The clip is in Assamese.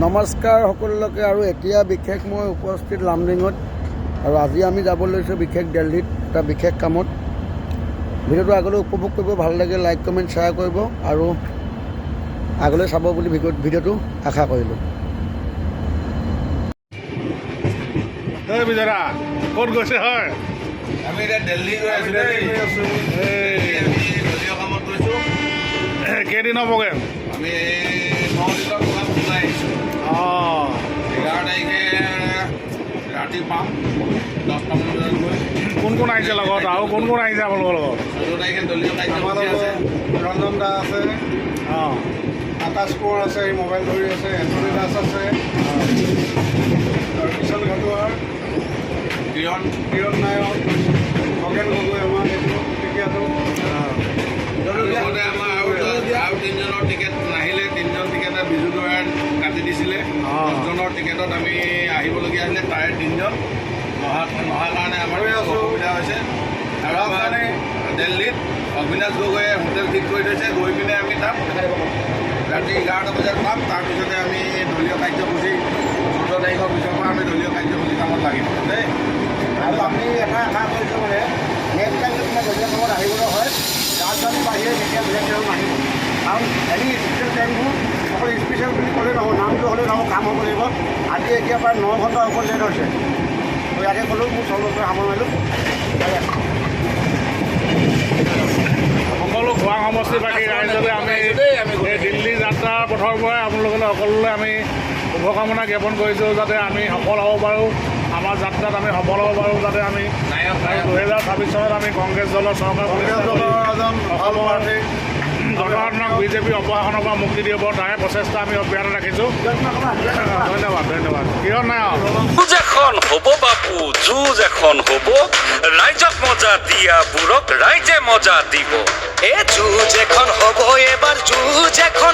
নমস্কাৰ সকলোকে আৰু এতিয়া বিশেষ মই উপস্থিত লামডিঙত আৰু আজি আমি যাব লৈছোঁ বিশেষ দিল্লীত এটা বিশেষ কামত। ভিডিঅ'টো আগলৈ উপভোগ কৰিব, ভাল লাগে লাইক কমেণ্ট শ্বেয়াৰ কৰিব আৰু আগলৈ চাব বুলি ভিডিঅ'টো আশা কৰিলোঁ। বিজৰা ক'ত গৈছে হয়? আমি এতিয়া দিল্লী গৈ আছোঁ। দলীয় কামত গৈছোঁ। কেইদিনৰ প্ৰগ্ৰেম? আমি 9 দিনৰ প্ৰগ্ৰাম ওলাই আহিছোঁ। 11 তাৰিখে ৰাতি পাম 10টামান বজাত গৈ। কোন কোন আহিছে লগত আৰু কোন কোন আহিছে আপোনালোকৰ লগত? 14 তাৰিখে দলীয় কাৰ্যসূচী আছে। ৰঞ্জন দা আছে, আকাশ কোঁৱৰ আছে, এই মোবাইল ধৰি আছে, এণ্টনি দাস আছে, আৰু বিশাল ঘাটোৱাৰ, কিৰণ নায়ক, খগেন গগৈ, আমাৰ এইটো টিকেটো লগতে আমাৰ আৰু 3জনৰ টিকেট নাহিলে। 3জন টিকেট বিজু দৰাই কাটি দিছিলে। 10জনৰ টিকেটত আমি আহিবলগীয়া আছিলে, তাৰে 3জন নহাৰ কাৰণে আমাৰ অসুবিধা হৈছে। আৰু আমাৰ দিল্লীত অবিনাশ গগৈয়ে হোটেল ঠিক কৰি থৈছে। গৈ পিনে আমি তাত ৰাতি 11টা বজাত পাম। তাৰপিছতে আমি দলীয় কাৰ্যসূচী 14 তাৰিখৰ পিছৰ পৰা আমি দলীয় কাৰ্যসূচী কামত লাগিব দেই। আৰু আমি এটা আশা কৰিছোঁ মানে নেক্সট টাইম যদি দলীয় কামত আহিবলৈ হয়, ৰাজধানী বাহিৰে তেতিয়া বেলেগ ট্ৰেইন নাহিব। কাৰণ এনি স্পেচিয়েল ট্ৰেইনবোৰ অকল স্পেচিয়েল বুলি ক'লে নহ'ব, নামটো হ'লে নহ'ব, কাম হ'ব লাগিব। আজি এতিয়া প্ৰায় 9 ঘণ্টাৰ ওপৰত লেট হৈছে। তো ইয়াতে ক'লেও মোৰ চলকৈ সামৰি মাৰিলোঁ। সকলো খোৱাং সমষ্টিবাসী ৰাইজলৈ আমি এই দিল্লী যাত্ৰাৰ পথৰ পৰাই আপোনালোকলৈ সকলোলৈ আমি শুভকামনা জ্ঞাপন কৰিছোঁ, যাতে আমি সফল হ'ব পাৰোঁ, আমাৰ যাত্ৰাত আমি সফল হ'ব পাৰোঁ, যাতে আমি 2026 চনত আমি কংগ্ৰেছ দলৰ চৰকাৰ অসমৰ জনসাধাৰণক বিজেপি অপশাসনৰ পৰা মুক্তি দিব তাৰে প্ৰচেষ্টা আমি অব্যাহত ৰাখিছোঁ। ধন্যবাদ। কিয় নাই যুঁজ এখন হ'ব বাপু, যুঁজ এখন হ'ব, ৰাইজক মজা দিয়াবোৰক ৰাইজে মজা দিব। এ যুঁজ এখন হ'ব, এবাৰ যুঁজ এখন